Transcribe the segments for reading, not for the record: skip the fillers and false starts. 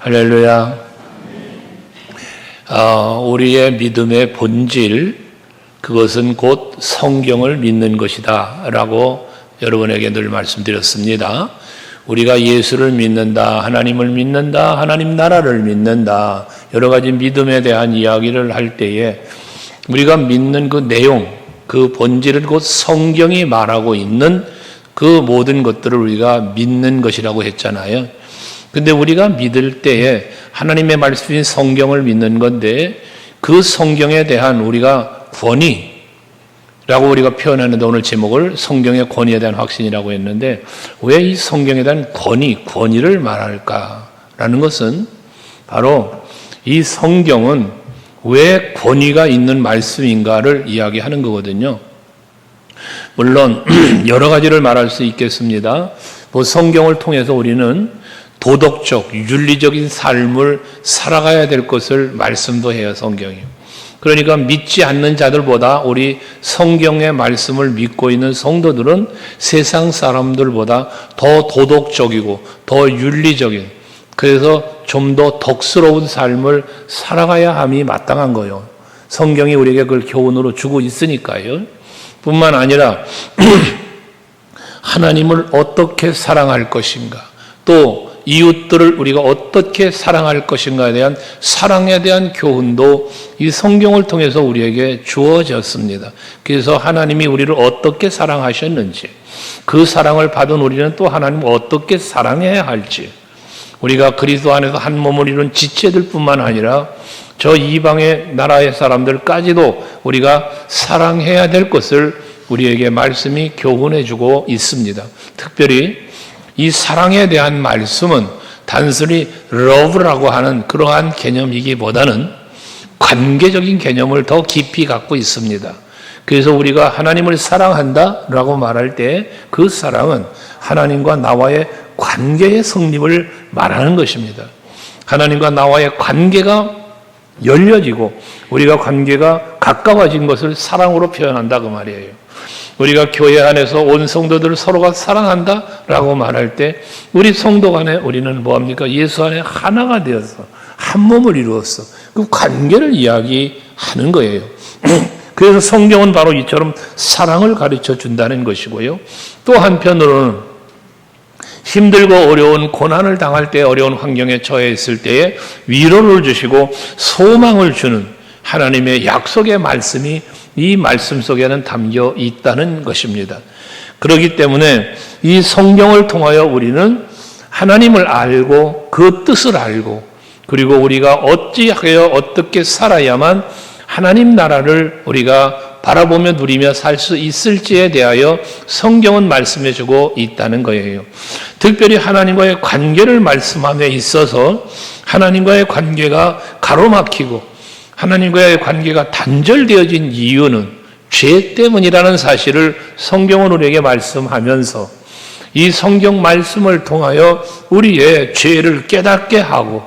할렐루야. 우리의 믿음의 본질, 그것은 곧 성경을 믿는 것이다 라고 여러분에게 늘 말씀드렸습니다. 우리가 예수를 믿는다, 하나님을 믿는다, 하나님 나라를 믿는다, 여러 가지 믿음에 대한 이야기를 할 때에 우리가 믿는 그 내용, 그 본질은 곧 성경이 말하고 있는 그 모든 것들을 우리가 믿는 것이라고 했잖아요. 근데 우리가 믿을 때에 하나님의 말씀인 성경을 믿는 건데, 그 성경에 대한 우리가 권위라고 우리가 표현하는데, 오늘 제목을 성경의 권위에 대한 확신이라고 했는데, 왜 이 성경에 대한 권위를 말할까라는 것은 바로 이 성경은 왜 권위가 있는 말씀인가를 이야기하는 거거든요. 물론 여러 가지를 말할 수 있겠습니다. 성경을 통해서 우리는 도덕적, 윤리적인 삶을 살아가야 될 것을 말씀도 해요, 성경이. 그러니까 믿지 않는 자들보다 우리 성경의 말씀을 믿고 있는 성도들은 세상 사람들보다 더 도덕적이고 더 윤리적인, 그래서 좀 더 덕스러운 삶을 살아가야 함이 마땅한 거예요. 성경이 우리에게 그걸 교훈으로 주고 있으니까요. 뿐만 아니라 하나님을 어떻게 사랑할 것인가, 또 이웃들을 우리가 어떻게 사랑할 것인가에 대한 사랑에 대한 교훈도 이 성경을 통해서 우리에게 주어졌습니다. 그래서 하나님이 우리를 어떻게 사랑하셨는지, 그 사랑을 받은 우리는 또 하나님을 어떻게 사랑해야 할지, 우리가 그리스도 안에서 한 몸을 이룬 지체들 뿐만 아니라 저 이방의 나라의 사람들까지도 우리가 사랑해야 될 것을 우리에게 말씀이 교훈해 주고 있습니다. 특별히 이 사랑에 대한 말씀은 단순히 love라고 하는 그러한 개념이기보다는 관계적인 개념을 더 깊이 갖고 있습니다. 그래서 우리가 하나님을 사랑한다라고 말할 때 그 사랑은 하나님과 나와의 관계의 성립을 말하는 것입니다. 하나님과 나와의 관계가 열려지고 우리가 관계가 가까워진 것을 사랑으로 표현한다, 그 말이에요. 우리가 교회 안에서 온 성도들을 서로가 사랑한다라고 말할 때 우리 성도 간에 우리는 뭐합니까? 예수 안에 하나가 되어서 한 몸을 이루었어. 그 관계를 이야기하는 거예요. 그래서 성경은 바로 이처럼 사랑을 가르쳐 준다는 것이고요. 또 한편으로는 힘들고 어려운 고난을 당할 때, 어려운 환경에 처해 있을 때에 위로를 주시고 소망을 주는 하나님의 약속의 말씀이 이 말씀 속에는 담겨 있다는 것입니다. 그렇기 때문에 이 성경을 통하여 우리는 하나님을 알고 그 뜻을 알고, 그리고 우리가 어찌하여 어떻게 살아야만 하나님 나라를 우리가 바라보며 누리며 살 수 있을지에 대하여 성경은 말씀해 주고 있다는 거예요. 특별히 하나님과의 관계를 말씀함에 있어서 하나님과의 관계가 가로막히고 하나님과의 관계가 단절되어진 이유는 죄 때문이라는 사실을 성경은 우리에게 말씀하면서 이 성경 말씀을 통하여 우리의 죄를 깨닫게 하고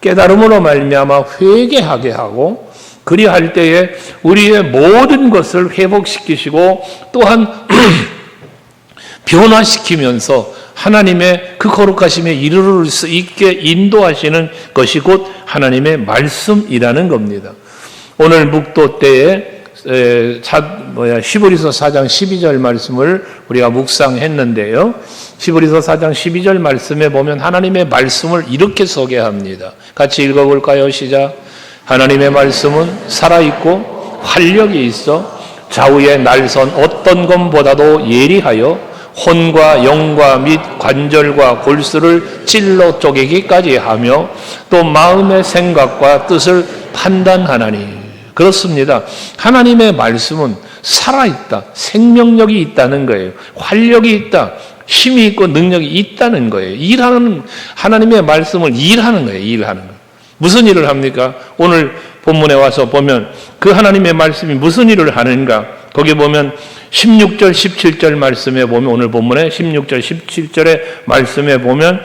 깨달음으로 말미암아 회개하게 하고, 그리할 때에 우리의 모든 것을 회복시키시고 또한 변화시키면서 하나님의 그 거룩하심에 이르를 수 있게 인도하시는 것이 곧 하나님의 말씀이라는 겁니다. 오늘 묵도 때에 히브리서 4장 12절 말씀을 우리가 묵상했는데요. 히브리서 4장 12절 말씀에 보면 하나님의 말씀을 이렇게 소개합니다. 같이 읽어볼까요? 시작. 하나님의 말씀은 살아있고 활력이 있어 좌우의 날선 어떤 것보다도 예리하여 혼과 영과 및 관절과 골수를 찔러 쪼개기까지 하며 또 마음의 생각과 뜻을 판단하나니. 그렇습니다. 하나님의 말씀은 살아있다, 생명력이 있다는 거예요. 활력이 있다, 힘이 있고 능력이 있다는 거예요. 일하는, 하나님의 말씀을 일하는 거예요. 일하는 거예요. 무슨 일을 합니까? 오늘 본문에 와서 보면 그 하나님의 말씀이 무슨 일을 하는가? 거기 보면 16절 17절 말씀에 보면, 오늘 본문에 16절 17절의 말씀에 보면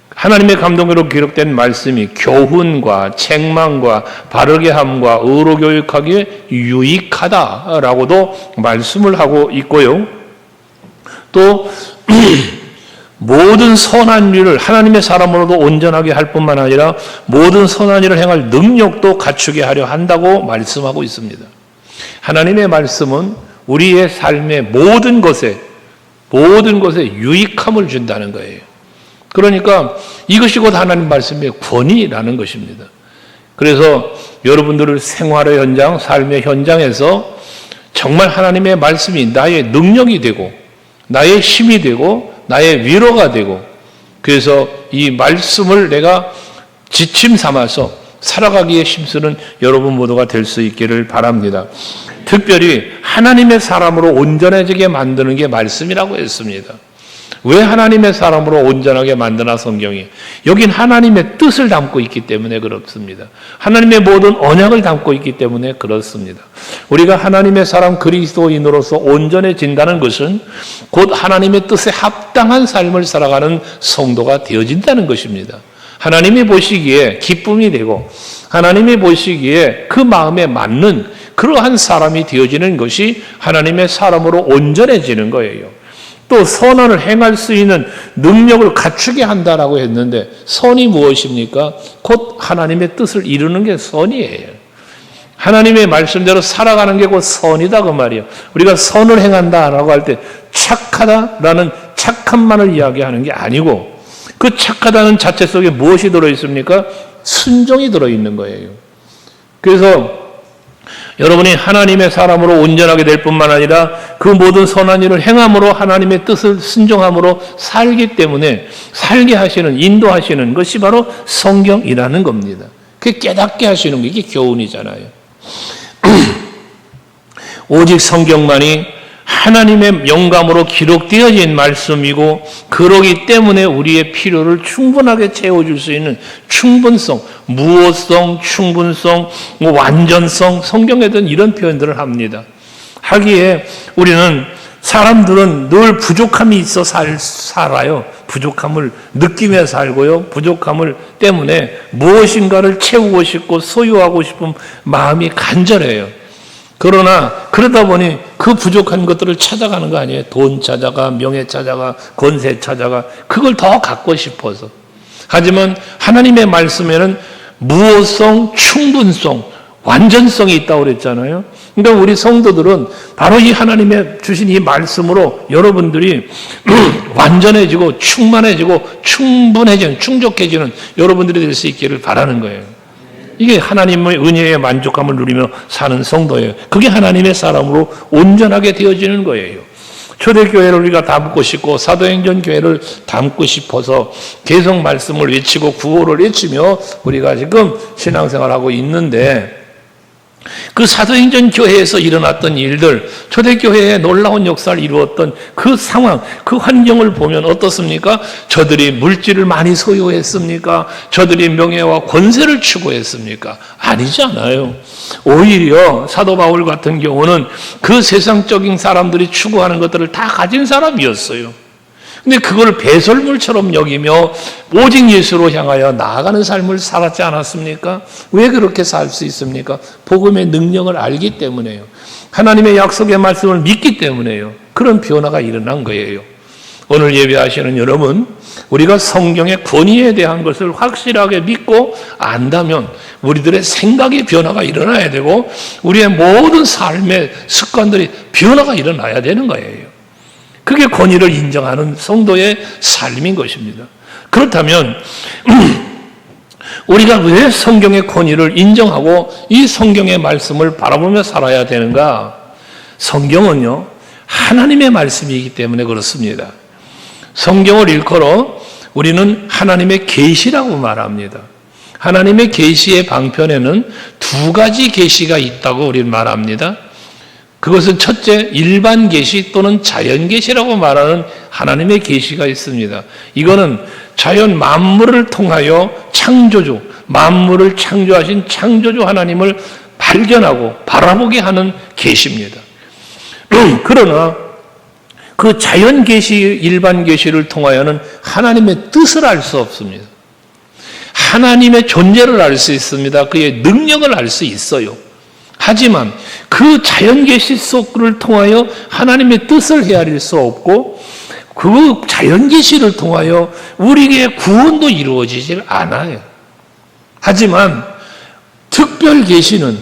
하나님의 감동으로 기록된 말씀이 교훈과 책망과 바르게 함과 의로 교육하기에 유익하다라고도 말씀을 하고 있고요. 또 모든 선한 일을 하나님의 사람으로도 온전하게 할 뿐만 아니라 모든 선한 일을 행할 능력도 갖추게 하려 한다고 말씀하고 있습니다. 하나님의 말씀은 우리의 삶의 모든 것에 유익함을 준다는 거예요. 그러니까 이것이 곧 하나님 말씀의 권위라는 것입니다. 그래서 여러분들을 생활의 현장, 삶의 현장에서 정말 하나님의 말씀이 나의 능력이 되고 나의 힘이 되고 나의 위로가 되고, 그래서 이 말씀을 내가 지침 삼아서 살아가기에 힘쓰는 여러분 모두가 될 수 있기를 바랍니다. 특별히 하나님의 사람으로 온전해지게 만드는 게 말씀이라고 했습니다. 왜 하나님의 사람으로 온전하게 만드나 성경이? 여긴 하나님의 뜻을 담고 있기 때문에 그렇습니다. 하나님의 모든 언약을 담고 있기 때문에 그렇습니다. 우리가 하나님의 사람 그리스도인으로서 온전해진다는 것은 곧 하나님의 뜻에 합당한 삶을 살아가는 성도가 되어진다는 것입니다. 하나님이 보시기에 기쁨이 되고 하나님이 보시기에 그 마음에 맞는 그러한 사람이 되어지는 것이 하나님의 사람으로 온전해지는 거예요. 또 선언을 행할 수 있는 능력을 갖추게 한다라고 했는데 선이 무엇입니까? 곧 하나님의 뜻을 이루는 게 선이에요. 하나님의 말씀대로 살아가는 게 곧 선이다 그 말이에요. 우리가 선을 행한다라고 할 때 착하다라는 착함만을 이야기하는 게 아니고 그 착하다는 자체 속에 무엇이 들어있습니까? 순종이 들어있는 거예요. 그래서 여러분이 하나님의 사람으로 온전하게 될 뿐만 아니라 그 모든 선한 일을 행함으로 하나님의 뜻을 순종함으로 살기 때문에 살게 하시는, 인도하시는 것이 바로 성경이라는 겁니다. 그게 깨닫게 하시는 게 이게 교훈이잖아요. 오직 성경만이 하나님의 영감으로 기록되어진 말씀이고 그러기 때문에 우리의 필요를 충분하게 채워줄 수 있는 충분성, 무엇성, 충분성, 완전성, 성경에는 이런 표현들을 합니다. 하기에 우리는 사람들은 늘 부족함이 있어 살아요. 부족함을 느끼며 살고요. 부족함을 때문에 무엇인가를 채우고 싶고 소유하고 싶은 마음이 간절해요. 그러나 그러다 보니 그 부족한 것들을 찾아가는 거 아니에요. 돈 찾아가, 명예 찾아가, 권세 찾아가, 그걸 더 갖고 싶어서. 하지만 하나님의 말씀에는 무엇성, 충분성, 완전성이 있다고 그랬잖아요. 그러니까 우리 성도들은 바로 이 하나님의 주신 이 말씀으로 여러분들이 완전해지고 충만해지고 충분해지는, 충족해지는 여러분들이 될 수 있기를 바라는 거예요. 이게 하나님의 은혜의 만족감을 누리며 사는 성도예요. 그게 하나님의 사람으로 온전하게 되어지는 거예요. 초대교회를 우리가 담고 싶고 사도행전 교회를 담고 싶어서 계속 말씀을 외치고 구호를 외치며 우리가 지금 신앙생활하고 있는데 그 사도행전 교회에서 일어났던 일들, 초대교회의 놀라운 역사를 이루었던 그 상황, 그 환경을 보면 어떻습니까? 저들이 물질을 많이 소유했습니까? 저들이 명예와 권세를 추구했습니까? 아니지 않아요. 오히려 사도 바울 같은 경우는 그 세상적인 사람들이 추구하는 것들을 다 가진 사람이었어요. 근데 그걸 배설물처럼 여기며 오직 예수로 향하여 나아가는 삶을 살았지 않았습니까? 왜 그렇게 살 수 있습니까? 복음의 능력을 알기 때문에요. 하나님의 약속의 말씀을 믿기 때문에요. 그런 변화가 일어난 거예요. 오늘 예배하시는 여러분, 우리가 성경의 권위에 대한 것을 확실하게 믿고 안다면 우리들의 생각의 변화가 일어나야 되고 우리의 모든 삶의 습관들이 변화가 일어나야 되는 거예요. 그게 권위를 인정하는 성도의 삶인 것입니다. 그렇다면 우리가 왜 성경의 권위를 인정하고 이 성경의 말씀을 바라보며 살아야 되는가? 성경은요, 하나님의 말씀이기 때문에 그렇습니다. 성경을 일컬어 우리는 하나님의 계시라고 말합니다. 하나님의 계시의 방편에는 두 가지 계시가 있다고 우리는 말합니다. 그것은 첫째, 일반 계시 또는 자연 계시라고 말하는 하나님의 계시가 있습니다. 이거는 자연 만물을 통하여 창조주, 만물을 창조하신 창조주 하나님을 발견하고 바라보게 하는 계시입니다. 그러나 그 자연 계시, 일반 계시를 통하여는 하나님의 뜻을 알 수 없습니다. 하나님의 존재를 알 수 있습니다. 그의 능력을 알 수 있어요. 하지만 그 자연 계시 속을 통하여 하나님의 뜻을 헤아릴 수 없고 그 자연 계시를 통하여 우리에게 구원도 이루어지질 않아요. 하지만 특별 계시는,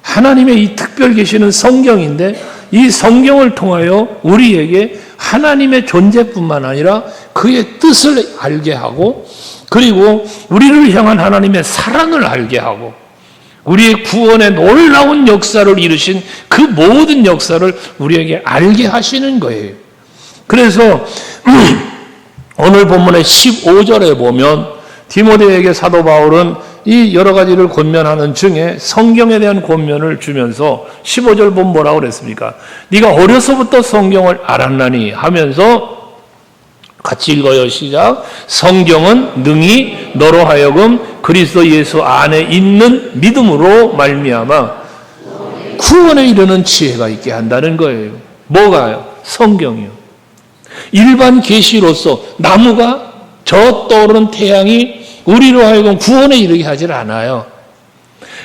하나님의 이 특별 계시는 성경인데, 이 성경을 통하여 우리에게 하나님의 존재뿐만 아니라 그의 뜻을 알게 하고, 그리고 우리를 향한 하나님의 사랑을 알게 하고, 우리의 구원의 놀라운 역사를 이루신 그 모든 역사를 우리에게 알게 하시는 거예요. 그래서 오늘 본문의 15절에 보면 디모데에게 사도 바울은 이 여러 가지를 권면하는 중에 성경에 대한 권면을 주면서 15절 보면 뭐라고 그랬습니까? 네가 어려서부터 성경을 알았나니 하면서 같이 읽어요. 시작. 성경은 능히 너로 하여금 그리스도 예수 안에 있는 믿음으로 말미암아 구원에 이르는 지혜가 있게 한다는 거예요. 뭐가요? 성경이요. 일반 계시로서 나무가 저 떠오르는 태양이 우리로 하여금 구원에 이르게 하질 않아요.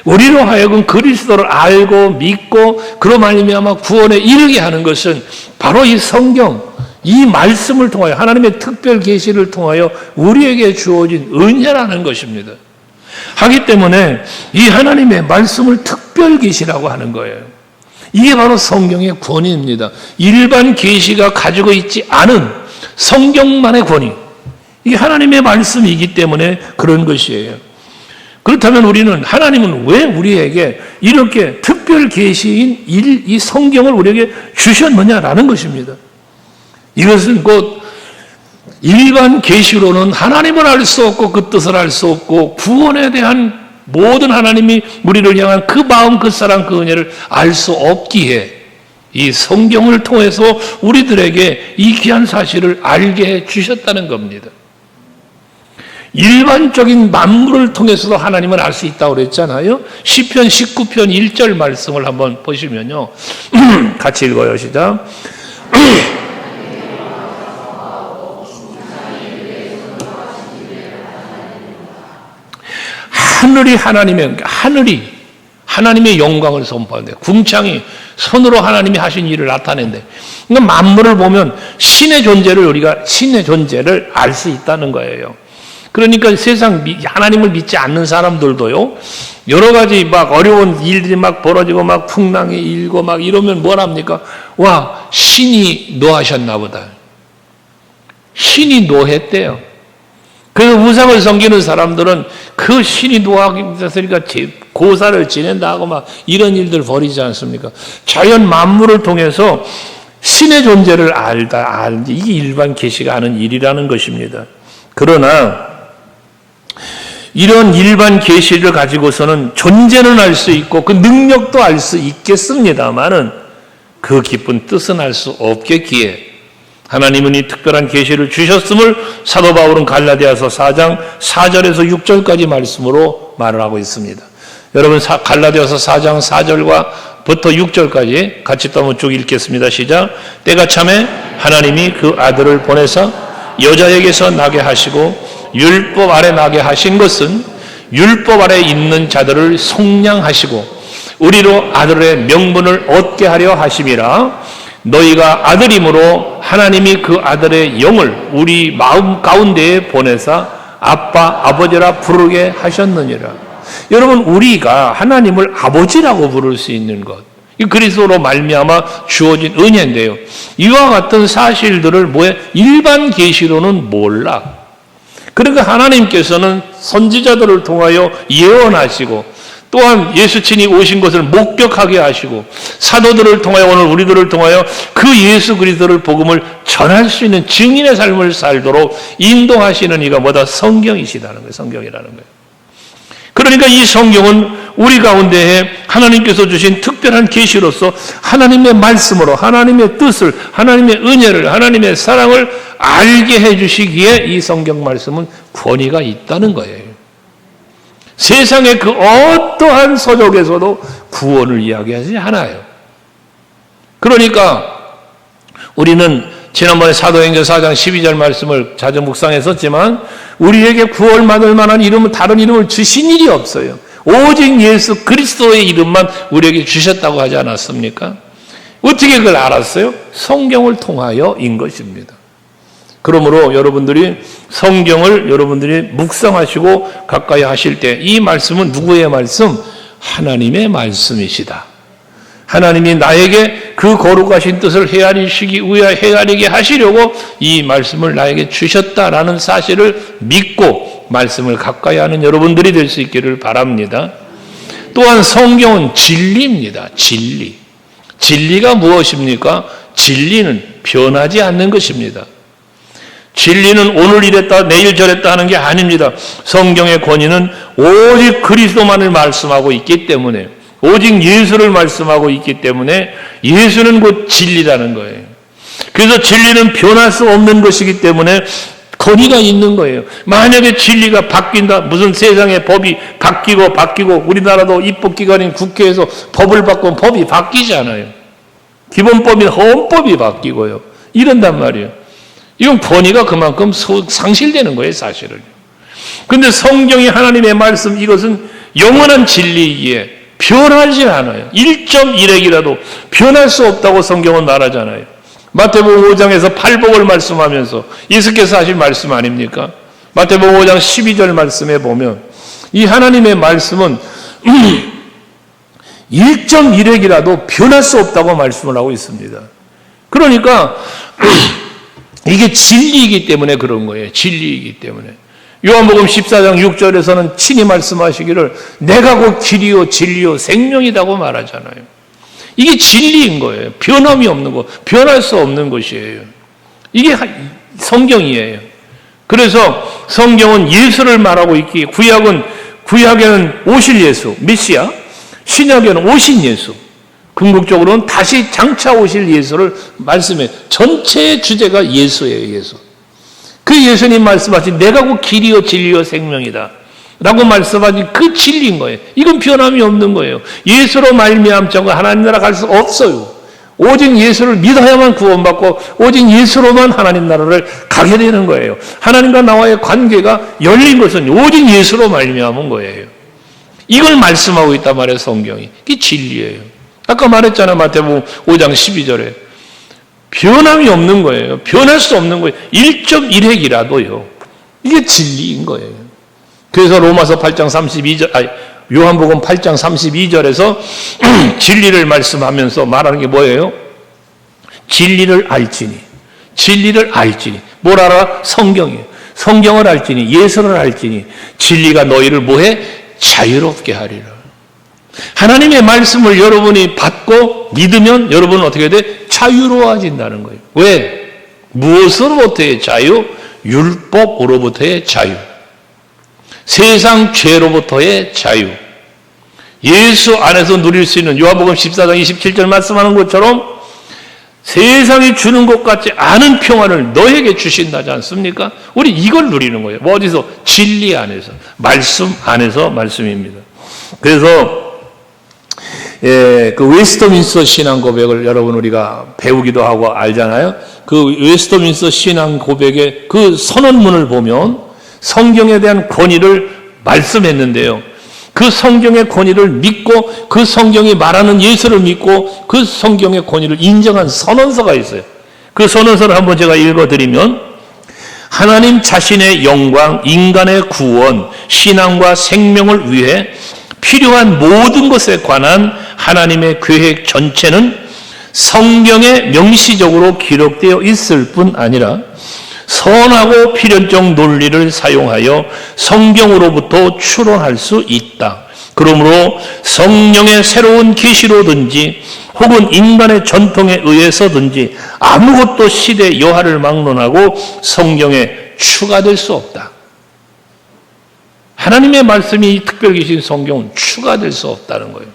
우리로 하여금 그리스도를 알고 믿고 그로 말미암아 구원에 이르게 하는 것은 바로 이 성경, 이 말씀을 통하여 하나님의 특별 계시를 통하여 우리에게 주어진 은혜라는 것입니다. 하기 때문에 이 하나님의 말씀을 특별 계시라고 하는 거예요. 이게 바로 성경의 권위입니다. 일반 계시가 가지고 있지 않은 성경만의 권위. 이게 하나님의 말씀이기 때문에 그런 것이에요. 그렇다면 우리는, 하나님은 왜 우리에게 이렇게 특별 계시인 이 성경을 우리에게 주셨느냐라는 것입니다. 이것은 곧 일반 계시로는 하나님을 알 수 없고 그 뜻을 알 수 없고 구원에 대한 모든 하나님이 우리를 향한 그 마음, 그 사랑, 그 은혜를 알 수 없기에 이 성경을 통해서 우리들에게 이 귀한 사실을 알게 해 주셨다는 겁니다. 일반적인 만물을 통해서도 하나님을 알 수 있다고 그랬잖아요. 시편 19편 1절 말씀을 한번 보시면요. 같이 읽어요. 시작. 하나님의 영광을 선포하는데, 궁창이 손으로 하나님이 하신 일을 나타낸대. 그러니까 만물을 보면 신의 존재를 알 수 있다는 거예요. 그러니까 세상 하나님을 믿지 않는 사람들도요, 여러 가지 막 어려운 일들이 막 벌어지고 막 풍랑이 일고 막 이러면 뭘 합니까? 와, 신이 노하셨나 보다. 신이 노했대요. 그래서 우상을 섬기는 사람들은 그 신이 노하셨으니까 고사를 지낸다 하고 막 이런 일들 벌이지 않습니까? 자연 만물을 통해서 신의 존재를 알지. 이게 일반 계시가 하는 일이라는 것입니다. 그러나 이런 일반 계시를 가지고서는 존재는 알 수 있고 그 능력도 알 수 있겠습니다만은 그 깊은 뜻은 알 수 없겠기에 하나님은 이 특별한 계시를 주셨음을 사도 바울은 갈라디아서 4장 4절에서 6절까지 말씀으로 말을 하고 있습니다. 여러분 갈라디아서 4장 4절부터 6절까지 같이 또 한번 쭉 읽겠습니다. 시작. 때가 참에 하나님이 그 아들을 보내서 여자에게서 나게 하시고 율법 아래 나게 하신 것은 율법 아래 있는 자들을 속량하시고 우리로 아들의 명분을 얻게 하려 하심이라. 너희가 아들임으로 하나님이 그 아들의 영을 우리 마음 가운데에 보내사 아빠 아버지라 부르게 하셨느니라. 여러분, 우리가 하나님을 아버지라고 부를 수 있는 것, 이 그리스도로 말미암아 주어진 은혜인데요, 이와 같은 사실들을 일반 계시로는 몰라. 그러니까 하나님께서는 선지자들을 통하여 예언하시고 또한 예수 친히 오신 것을 목격하게 하시고 사도들을 통하여 오늘 우리들을 통하여 그 예수 그리스도를 복음을 전할 수 있는 증인의 삶을 살도록 인도하시는 이가 뭐다? 성경이시다는 거예요. 성경이라는 거예요. 그러니까 이 성경은 우리 가운데에 하나님께서 주신 특별한 계시로서 하나님의 말씀으로 하나님의 뜻을, 하나님의 은혜를, 하나님의 사랑을 알게 해주시기에 이 성경 말씀은 권위가 있다는 거예요. 세상의 그 어떠한 서적에서도 구원을 이야기하지 않아요. 그러니까 우리는 지난번에 사도행전 4장 12절 말씀을 자주 묵상했었지만 우리에게 구원 받을 만한 이름은 다른 이름을 주신 일이 없어요. 오직 예수 그리스도의 이름만 우리에게 주셨다고 하지 않았습니까? 어떻게 그걸 알았어요? 성경을 통하여인 것입니다. 그러므로 여러분들이 성경을 여러분들이 묵상하시고 가까이 하실 때 이 말씀은 누구의 말씀? 하나님의 말씀이시다. 하나님이 나에게 그 거룩하신 뜻을 헤아리게 하시려고 이 말씀을 나에게 주셨다라는 사실을 믿고 말씀을 가까이 하는 여러분들이 될 수 있기를 바랍니다. 또한 성경은 진리입니다. 진리. 진리가 무엇입니까? 진리는 변하지 않는 것입니다. 진리는 오늘 이랬다 내일 저랬다 하는 게 아닙니다. 성경의 권위는 오직 그리스도만을 말씀하고 있기 때문에, 오직 예수를 말씀하고 있기 때문에 예수는 곧 진리라는 거예요. 그래서 진리는 변할 수 없는 것이기 때문에 권위가 있는 거예요. 만약에 진리가 바뀐다, 무슨 세상의 법이 바뀌고 우리나라도 입법기관인 국회에서 법을 바꾸면 법이 바뀌잖아요. 기본법인 헌법이 바뀌고요. 이런단 말이에요. 이건 권위가 그만큼 상실되는 거예요, 사실은. 그런데 성경이 하나님의 말씀, 이것은 영원한 진리이기에 변하지 않아요. 1.1핵이라도 변할 수 없다고 성경은 말하잖아요. 마태복음 5장에서 팔복을 말씀하면서 예수께서 하신 말씀 아닙니까? 마태복음 5장 12절 말씀에 보면 이 하나님의 말씀은 1.1핵이라도 변할 수 없다고 말씀을 하고 있습니다. 그러니까 이게 진리이기 때문에 그런 거예요. 진리이기 때문에. 요한복음 14장 6절에서는 친히 말씀하시기를 내가 곧 길이요 진리요 생명이라고 말하잖아요. 이게 진리인 거예요. 변함이 없는 거, 변할 수 없는 것이에요. 이게 성경이에요. 그래서 성경은 예수를 말하고 있기에 구약에는 오실 예수, 메시아, 신약에는 오신 예수, 궁극적으로는 다시 장차 오실 예수를 말씀해. 전체의 주제가 예수예요, 예수. 그 예수님 말씀하신 내가 곧 길이요 진리요 생명이다 라고 말씀하신 그 진리인 거예요. 이건 변함이 없는 거예요. 예수로 말미암자고 하나님 나라 갈 수 없어요. 오직 예수를 믿어야만 구원받고 오직 예수로만 하나님 나라를 가게 되는 거예요. 하나님과 나와의 관계가 열린 것은 오직 예수로 말미암은 거예요. 이걸 말씀하고 있단 말이에요, 성경이. 이게 진리예요. 아까 말했잖아요, 마태복음 5장 12절에. 변함이 없는 거예요. 변할 수 없는 거예요. 1.1핵이라도요. 이게 진리인 거예요. 그래서 로마서 8장 32절, 요한복음 8장 32절에서 진리를 말씀하면서 말하는 게 뭐예요? 진리를 알지니. 뭘 알아? 성경이에요. 성경을 알지니, 예수를 알지니, 진리가 너희를 뭐해? 자유롭게 하리라. 하나님의 말씀을 여러분이 받고 믿으면 여러분은 어떻게 돼? 자유로워진다는 거예요. 왜? 무엇으로부터의 자유? 율법으로부터의 자유. 세상 죄로부터의 자유. 예수 안에서 누릴 수 있는 요한복음 14장 27절 말씀하는 것처럼 세상이 주는 것 같지 않은 평안을 너에게 주신다지 않습니까? 우리 이걸 누리는 거예요. 뭐 어디서? 진리 안에서, 말씀 안에서 말씀입니다. 그래서 그 웨스트민스터 신앙 고백을 여러분 우리가 배우기도 하고 알잖아요. 그 웨스트민스터 신앙 고백의 그 선언문을 보면 성경에 대한 권위를 말씀했는데요. 그 성경의 권위를 믿고 그 성경이 말하는 예수를 믿고 그 성경의 권위를 인정한 선언서가 있어요. 그 선언서를 한번 제가 읽어드리면 하나님 자신의 영광, 인간의 구원, 신앙과 생명을 위해 필요한 모든 것에 관한 하나님의 계획 전체는 성경에 명시적으로 기록되어 있을 뿐 아니라 선하고 필연적 논리를 사용하여 성경으로부터 추론할 수 있다. 그러므로 성령의 새로운 계시로든지 혹은 인간의 전통에 의해서든지 아무것도 시대 여하를 막론하고 성경에 추가될 수 없다. 하나님의 말씀이 특별히 계신 성경은 추가될 수 없다는 거예요.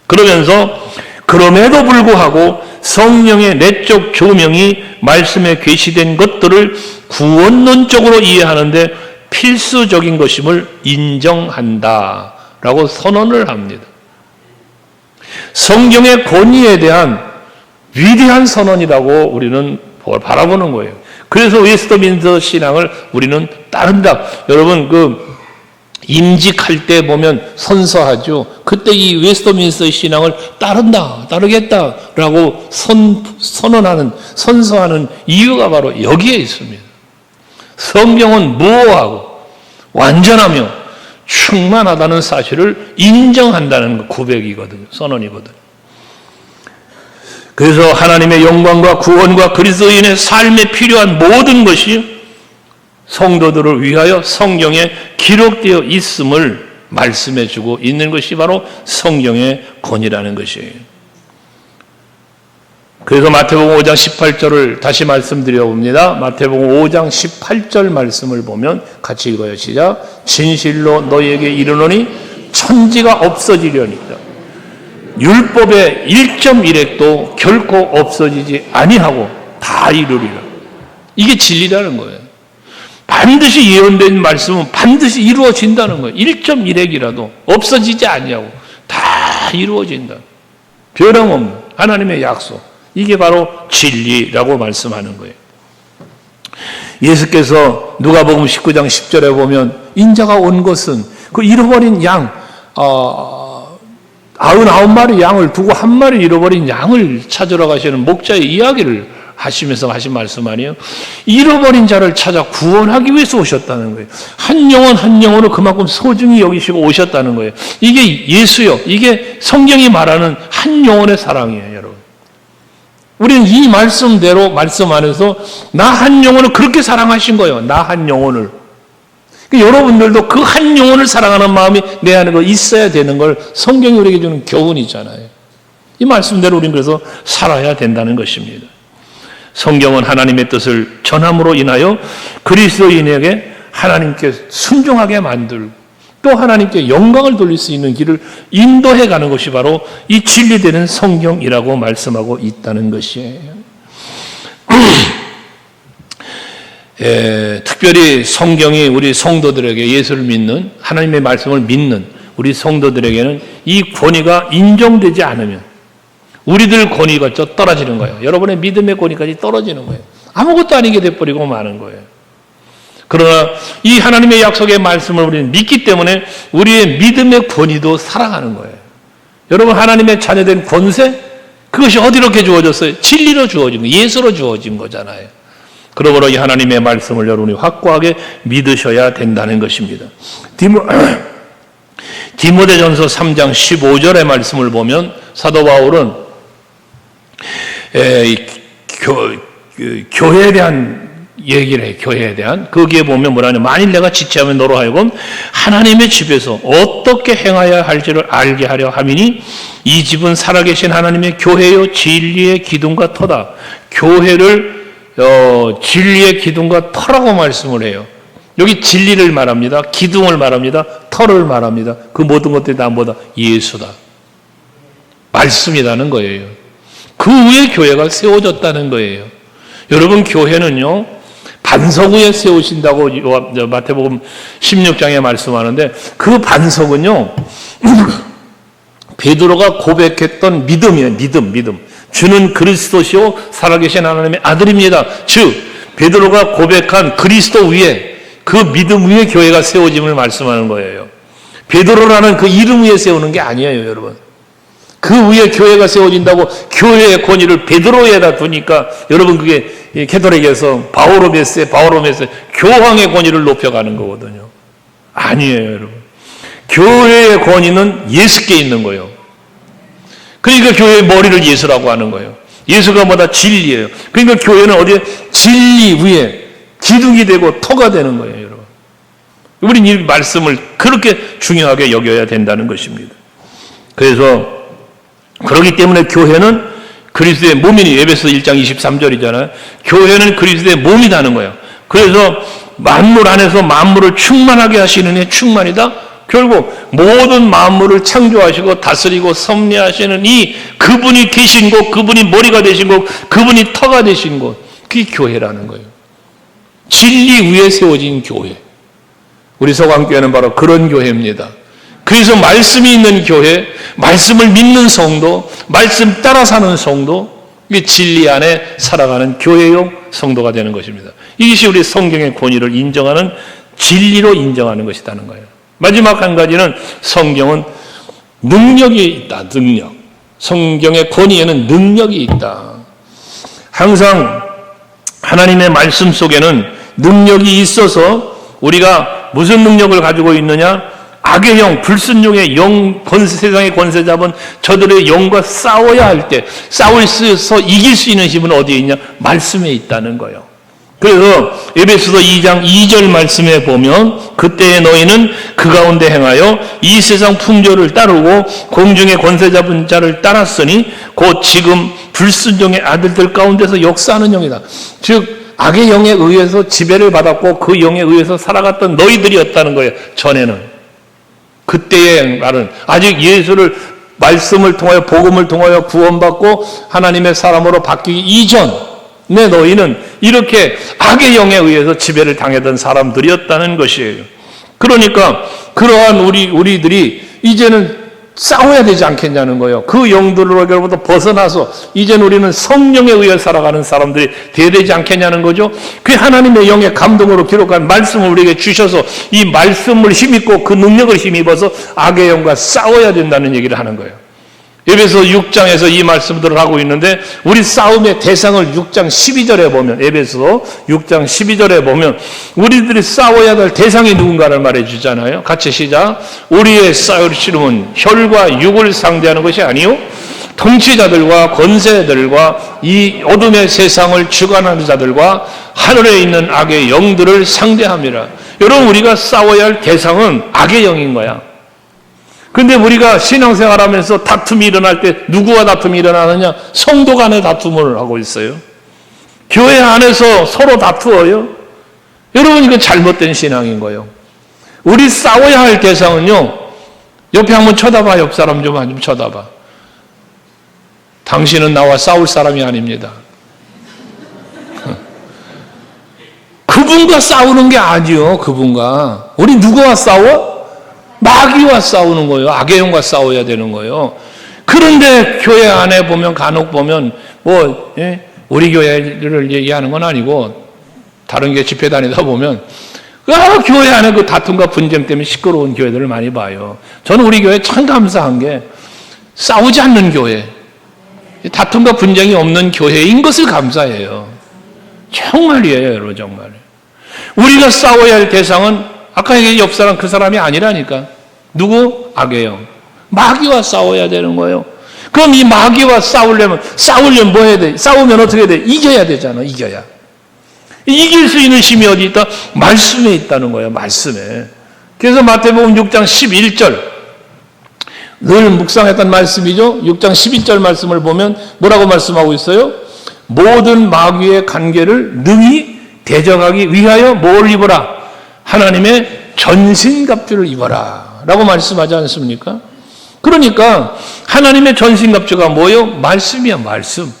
그러면서 그럼에도 불구하고 성령의 내적 조명이 말씀에 계시된 것들을 구원론적으로 이해하는데 필수적인 것임을 인정한다라고 선언을 합니다. 성경의 권위에 대한 위대한 선언이라고 우리는 바라보는 거예요. 그래서 웨스트민스터 신앙을 우리는 따른다. 여러분 임직할 때 보면 선서하죠. 그때 이 웨스트민스터 신앙을 따르겠다라고 선언하는, 선서하는 이유가 바로 여기에 있습니다. 성경은 무오하고 완전하며 충만하다는 사실을 인정한다는 고백이거든요. 선언이거든요. 그래서 하나님의 영광과 구원과 그리스도인의 삶에 필요한 모든 것이 성도들을 위하여 성경에 기록되어 있음을 말씀해 주고 있는 것이 바로 성경의 권위라는 것이에요. 그래서 마태복음 5장 18절을 다시 말씀드려 봅니다. 마태복음 5장 18절 말씀을 보면 같이 읽어요. 시작. 진실로 너희에게 이르노니 천지가 없어지려니까 율법의 1.1획도 결코 없어지지 아니하고 다 이루리라. 이게 진리라는 거예요. 반드시 예언된 말씀은 반드시 이루어진다는 거예요. 1.1획이라도 없어지지 아니하고 다 이루어진다. 변함없는 하나님의 약속. 이게 바로 진리라고 말씀하는 거예요. 예수께서 누가복음 19장 10절에 보면 인자가 온 것은 그 잃어버린 양 99마리 양을 두고 한 마리 잃어버린 양을 찾으러 가시는 목자의 이야기를 하시면서 하신 말씀 아니에요? 잃어버린 자를 찾아 구원하기 위해서 오셨다는 거예요. 한 영혼 한 영혼을 그만큼 소중히 여기시고 오셨다는 거예요. 이게 예수요. 이게 성경이 말하는 한 영혼의 사랑이에요, 여러분. 우리는 이 말씀대로 말씀 안에서 나 한 영혼을 그렇게 사랑하신 거예요. 나 한 영혼을. 여러분들도 그 한 영혼을 사랑하는 마음이 내 안에 있어야 되는 걸 성경이 우리에게 주는 교훈이잖아요. 이 말씀대로 우리는 그래서 살아야 된다는 것입니다. 성경은 하나님의 뜻을 전함으로 인하여 그리스도인에게 하나님께 순종하게 만들고 또 하나님께 영광을 돌릴 수 있는 길을 인도해 가는 것이 바로 이 진리되는 성경이라고 말씀하고 있다는 것이에요. 특별히 성경이 우리 성도들에게 예수를 믿는 하나님의 말씀을 믿는 우리 성도들에게는 이 권위가 인정되지 않으면 우리들 권위가 떨어지는 거예요. 여러분의 믿음의 권위까지 떨어지는 거예요. 아무것도 아니게 돼버리고 마는 거예요. 그러나 이 하나님의 약속의 말씀을 우리는 믿기 때문에 우리의 믿음의 권위도 살아가는 거예요. 여러분 하나님의 자녀된 권세? 그것이 어디로 주어졌어요? 진리로 주어진 거, 예수로 주어진 거잖아요. 그러므로 이 하나님의 말씀을 여러분이 확고하게 믿으셔야 된다는 것입니다. 디모데전서 3장 15절의 말씀을 보면 사도 바울은 교회에 대한 얘기를 해요. 교회에 대한. 거기에 보면 뭐라냐. 만일 내가 지체하면 너로 하여금 하나님의 집에서 어떻게 행하여야 할지를 알게 하려 함이니 이 집은 살아계신 하나님의 교회요 진리의 기둥과 터다. 교회를 진리의 기둥과 터라고 말씀을 해요. 여기 진리를 말합니다. 기둥을 말합니다. 터를 말합니다. 그 모든 것들이 다 뭐다? 예수다. 말씀이라는 거예요. 그 위에 교회가 세워졌다는 거예요. 여러분 교회는요. 반석 위에 세우신다고 마태복음 16장에 말씀하는데 그 반석은요. 베드로가 고백했던 믿음이에요. 믿음. 주는 그리스도시요 살아계신 하나님의 아들입니다. 즉 베드로가 고백한 그리스도 위에 그 믿음 위에 교회가 세워짐을 말씀하는 거예요. 베드로라는 그 이름 위에 세우는 게 아니에요, 여러분. 그 위에 교회가 세워진다고 교회의 권위를 베드로에다 두니까 여러분 그게 캐톨릭에서 바오로메세 교황의 권위를 높여가는 거거든요. 아니에요, 여러분. 교회의 권위는 예수께 있는 거예요. 그러니까 교회의 머리를 예수라고 하는 거예요. 예수가 뭐다? 진리예요. 그러니까 교회는 어디에? 진리 위에 기둥이 되고 터가 되는 거예요, 여러분. 우리는 이 말씀을 그렇게 중요하게 여겨야 된다는 것입니다. 그래서 그렇기 때문에 교회는 그리스도의 몸이니 에베소 1장 23절이잖아요. 교회는 그리스도의 몸이라는 거예요. 그래서 만물 안에서 만물을 충만하게 하시는 이 충만이다. 결국 모든 만물을 창조하시고 다스리고 섭리하시는 이 그분이 계신 곳, 그분이 머리가 되신 곳, 그분이 터가 되신 곳, 그게 교회라는 거예요. 진리 위에 세워진 교회. 우리 서강교회는 바로 그런 교회입니다. 그래서 말씀이 있는 교회, 말씀을 믿는 성도, 말씀 따라 사는 성도, 이게 진리 안에 살아가는 교회용 성도가 되는 것입니다. 이것이 우리 성경의 권위를 인정하는 진리로 인정하는 것이라는 거예요. 마지막 한 가지는 성경은 능력이 있다. 능력. 성경의 권위에는 능력이 있다. 항상 하나님의 말씀 속에는 능력이 있어서 우리가 무슨 능력을 가지고 있느냐? 악의 영, 불순종의 영, 세상의 권세 잡은 저들의 영과 싸워야 할 때 싸울 수 있어 이길 수 있는 힘은 어디에 있냐? 말씀에 있다는 거예요. 그래서 에베소서 2장 2절 말씀에 보면 그때의 너희는 그 가운데 행하여 이 세상 풍조를 따르고 공중의 권세 잡은 자를 따랐으니 곧 지금 불순종의 아들들 가운데서 역사하는 영이다. 즉 악의 영에 의해서 지배를 받았고 그 영에 의해서 살아갔던 너희들이었다는 거예요. 전에는. 그때의 말은 아직 예수를 말씀을 통하여 복음을 통하여 구원받고 하나님의 사람으로 바뀌기 이전 내 너희는 이렇게 악의 영에 의해서 지배를 당했던 사람들이었다는 것이에요. 그러니까 그러한 우리들이 이제는 싸워야 되지 않겠냐는 거예요. 그 영들로부터 벗어나서 이제는 우리는 성령에 의해 살아가는 사람들이 되어야 되지 않겠냐는 거죠. 그 하나님의 영의 감동으로 기록한 말씀을 우리에게 주셔서 이 말씀을 힘입고 그 능력을 힘입어서 악의 영과 싸워야 된다는 얘기를 하는 거예요. 에베소 6장에서 이 말씀들을 하고 있는데 우리 싸움의 대상을 6장 12절에 보면 에베소 6장 12절에 보면 우리들이 싸워야 될 대상이 누군가를 말해 주잖아요. 같이 시작. 우리의 싸울 씨름은 혈과 육을 상대하는 것이 아니요 통치자들과 권세들과 이 어둠의 세상을 주관하는 자들과 하늘에 있는 악의 영들을 상대함이라. 여러분 우리가 싸워야 할 대상은 악의 영인 거야. 근데 우리가 신앙생활하면서 다툼이 일어날 때 누구와 다툼이 일어나느냐? 성도 간의 다툼을 하고 있어요. 교회 안에서 서로 다투어요. 여러분 이거 잘못된 신앙인 거예요. 우리 싸워야 할 대상은요. 옆에 한번 쳐다봐. 옆 사람 좀 쳐다봐. 당신은 나와 싸울 사람이 아닙니다. 그분과 싸우는 게 아니요. 그분과. 우리 누구와 싸워? 마귀와 싸우는 거예요. 악의 영과 싸워야 되는 거예요. 그런데 교회 안에 보면 간혹 보면 우리 교회를 얘기하는 건 아니고 다른 게 집회 다니다 보면 교회 안에 그 다툼과 분쟁 때문에 시끄러운 교회들을 많이 봐요. 저는 우리 교회 참 감사한 게 싸우지 않는 교회, 다툼과 분쟁이 없는 교회인 것을 감사해요. 정말이에요, 여러분 정말. 우리가 싸워야 할 대상은 아까 얘기한 옆 사람 그 사람이 아니라니까. 누구? 악의 영. 마귀와 싸워야 되는 거예요. 그럼 이 마귀와 싸우려면 뭐 해야 돼? 싸우면 어떻게 돼? 이겨야 되잖아. 이겨야. 이길 수 있는 힘이 어디 있다? 말씀에 있다는 거예요. 말씀에. 그래서 마태복음 6장 11절 늘 묵상했던 말씀이죠. 6장 11절 말씀을 보면 뭐라고 말씀하고 있어요? 모든 마귀의 관계를 능히 대적하기 위하여 뭘 입어라? 하나님의 전신갑주를 입어라 라고 말씀하지 않습니까? 그러니까 하나님의 전신갑주가 뭐예요? 말씀이야. 말씀.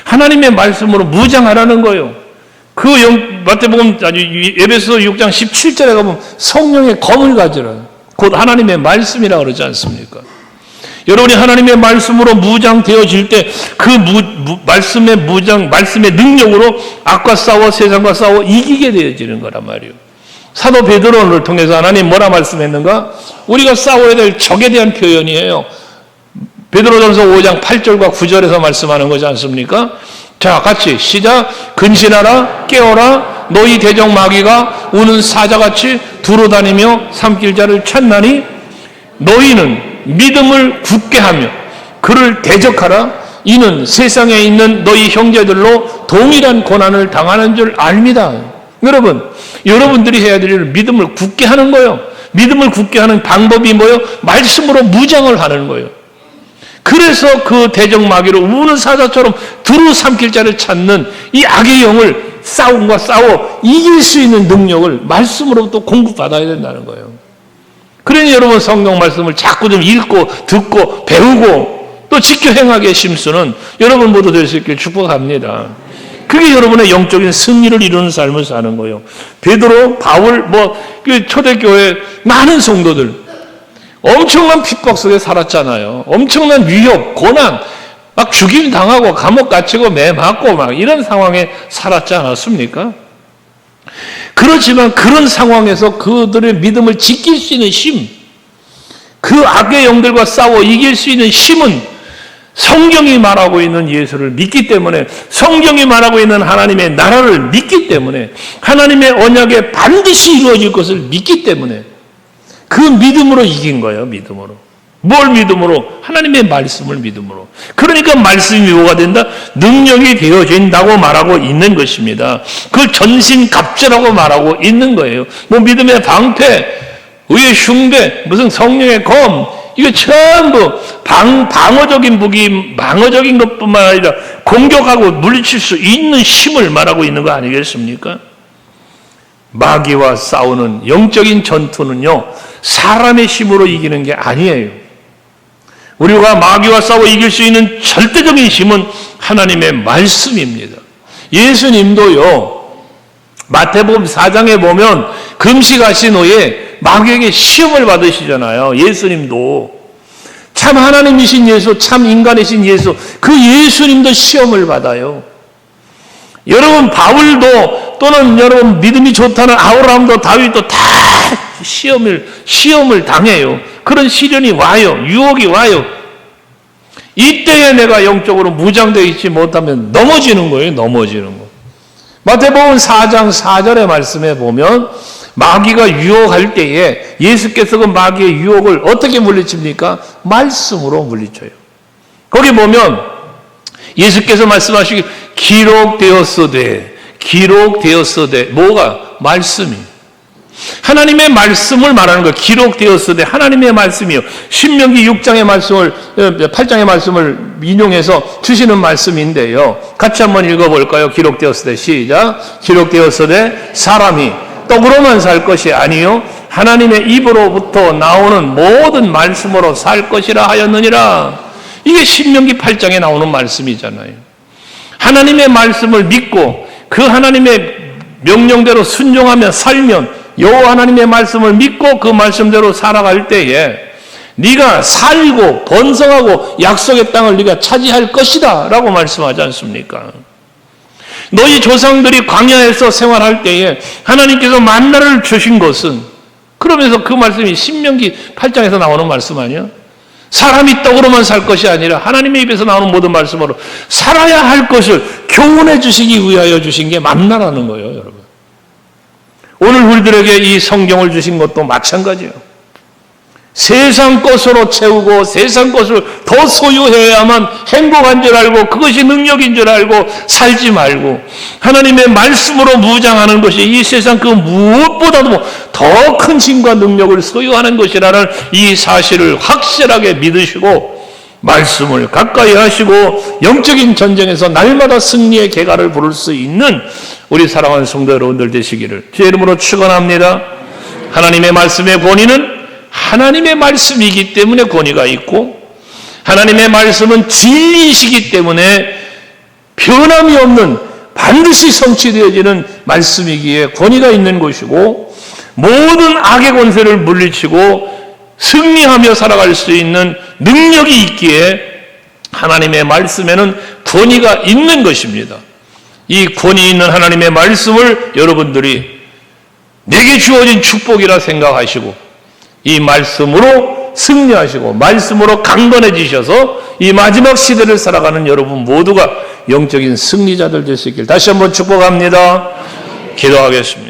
하나님의 말씀으로 무장하라는 거예요. 마태복음 에베소 6장 17절에 가보면 성령의 검을 가지라. 곧 하나님의 말씀이라고 그러지 않습니까? 여러분이 하나님의 말씀으로 무장되어질 때 그 말씀의 말씀의 능력으로 악과 싸워 세상과 싸워 이기게 되어지는 거란 말이에요. 사도 베드로를 통해서 하나님 뭐라 말씀했는가? 우리가 싸워야 될 적에 대한 표현이에요. 베드로전서 5장 8절과 9절에서 말씀하는 거지 않습니까? 자, 같이 시작. 근신하라, 깨어라. 너희 대적 마귀가 우는 사자같이 두루다니며 삼킬 자를 찾나니 너희는 믿음을 굳게 하며 그를 대적하라. 이는 세상에 있는 너희 형제들로 동일한 고난을 당하는 줄 압니다. 여러분들이 해야 될 일은 믿음을 굳게 하는 거예요. 믿음을 굳게 하는 방법이 뭐예요? 말씀으로 무장을 하는 거예요. 그래서 그 대적 마귀로 우는 사자처럼 두루 삼킬 자를 찾는 이 악의 영을 싸움과 싸워 이길 수 있는 능력을 말씀으로부터 공급받아야 된다는 거예요. 그러니 여러분 성경 말씀을 자꾸 좀 읽고 듣고 배우고 또 지켜 행하게 심수는 여러분 모두 될 수 있길 축복합니다. 그게 여러분의 영적인 승리를 이루는 삶을 사는 거예요. 베드로, 바울, 초대교회 많은 성도들 엄청난 핍박 속에 살았잖아요. 엄청난 위협, 고난, 막 죽임 당하고 감옥 갇히고 매 맞고 막 이런 상황에 살았지 않았습니까? 그렇지만 그런 상황에서 그들의 믿음을 지킬 수 있는 힘, 그 악의 영들과 싸워 이길 수 있는 힘은 성경이 말하고 있는 예수를 믿기 때문에, 성경이 말하고 있는 하나님의 나라를 믿기 때문에, 하나님의 언약에 반드시 이루어질 것을 믿기 때문에 그 믿음으로 이긴 거예요. 믿음으로. 뭘 믿음으로? 하나님의 말씀을 믿음으로. 그러니까 말씀이 뭐가 된다? 능력이 되어진다고 말하고 있는 것입니다. 그걸 전신갑주라고 말하고 있는 거예요. 뭐 믿음의 방패, 의의 흉배, 무슨 성령의 검, 이거 전부 방어적인 무기, 방어적인 것뿐만 아니라 공격하고 물리칠 수 있는 힘을 말하고 있는 거 아니겠습니까? 마귀와 싸우는 영적인 전투는요, 사람의 힘으로 이기는 게 아니에요. 우리가 마귀와 싸워 이길 수 있는 절대적인 힘은 하나님의 말씀입니다. 예수님도요, 마태복음 4장에 보면 금식하신 후에 마귀에게 시험을 받으시잖아요. 예수님도. 참 하나님이신 예수, 참 인간이신 예수, 그 예수님도 시험을 받아요. 여러분 바울도, 또는 여러분 믿음이 좋다는 아브라함도 다윗도 다 시험을 당해요. 그런 시련이 와요. 유혹이 와요. 이때에 내가 영적으로 무장되어 있지 못하면 넘어지는 거예요. 넘어지는 거. 마태복음 4장 4절의 말씀에 보면 마귀가 유혹할 때에 예수께서 그 마귀의 유혹을 어떻게 물리칩니까? 말씀으로 물리쳐요. 거기 보면 예수께서 말씀하시기 기록되었으되, 뭐가? 말씀이. 하나님의 말씀을 말하는 거예요. 기록되었으되 하나님의 말씀이요. 신명기 8장의 말씀을 인용해서 주시는 말씀인데요. 같이 한번 읽어볼까요? 기록되었으되, 시작. 기록되었으되 사람이 떡으로만 살 것이 아니요 하나님의 입으로부터 나오는 모든 말씀으로 살 것이라 하였느니라. 이게 신명기 8장에 나오는 말씀이잖아요. 하나님의 말씀을 믿고 그 하나님의 명령대로 순종하며 살면, 여호와 하나님의 말씀을 믿고 그 말씀대로 살아갈 때에 네가 살고 번성하고 약속의 땅을 네가 차지할 것이다 라고 말씀하지 않습니까? 너희 조상들이 광야에서 생활할 때에 하나님께서 만나를 주신 것은, 그러면서 그 말씀이 신명기 8장에서 나오는 말씀 아니야? 사람이 떡으로만 살 것이 아니라 하나님의 입에서 나오는 모든 말씀으로 살아야 할 것을 교훈해 주시기 위하여 주신 게 만나라는 거예요, 여러분. 오늘 우리들에게 이 성경을 주신 것도 마찬가지예요. 세상 것으로 채우고 세상 것을 더 소유해야만 행복한 줄 알고 그것이 능력인 줄 알고 살지 말고 하나님의 말씀으로 무장하는 것이 이 세상 그 무엇보다도 더 큰 힘과 능력을 소유하는 것이라는 이 사실을 확실하게 믿으시고 말씀을 가까이 하시고 영적인 전쟁에서 날마다 승리의 계가를 부를 수 있는 우리 사랑하는 성도 여러분들 되시기를 주의 이름으로 축원합니다. 하나님의 말씀의 권위는 하나님의 말씀이기 때문에 권위가 있고, 하나님의 말씀은 진리이시기 때문에 변함이 없는 반드시 성취되어지는 말씀이기에 권위가 있는 것이고, 모든 악의 권세를 물리치고 승리하며 살아갈 수 있는 능력이 있기에 하나님의 말씀에는 권위가 있는 것입니다. 이 권위 있는 하나님의 말씀을 여러분들이 내게 주어진 축복이라 생각하시고 이 말씀으로 승리하시고 말씀으로 강건해지셔서 이 마지막 시대를 살아가는 여러분 모두가 영적인 승리자들 될 수 있길 다시 한번 축복합니다. 기도하겠습니다.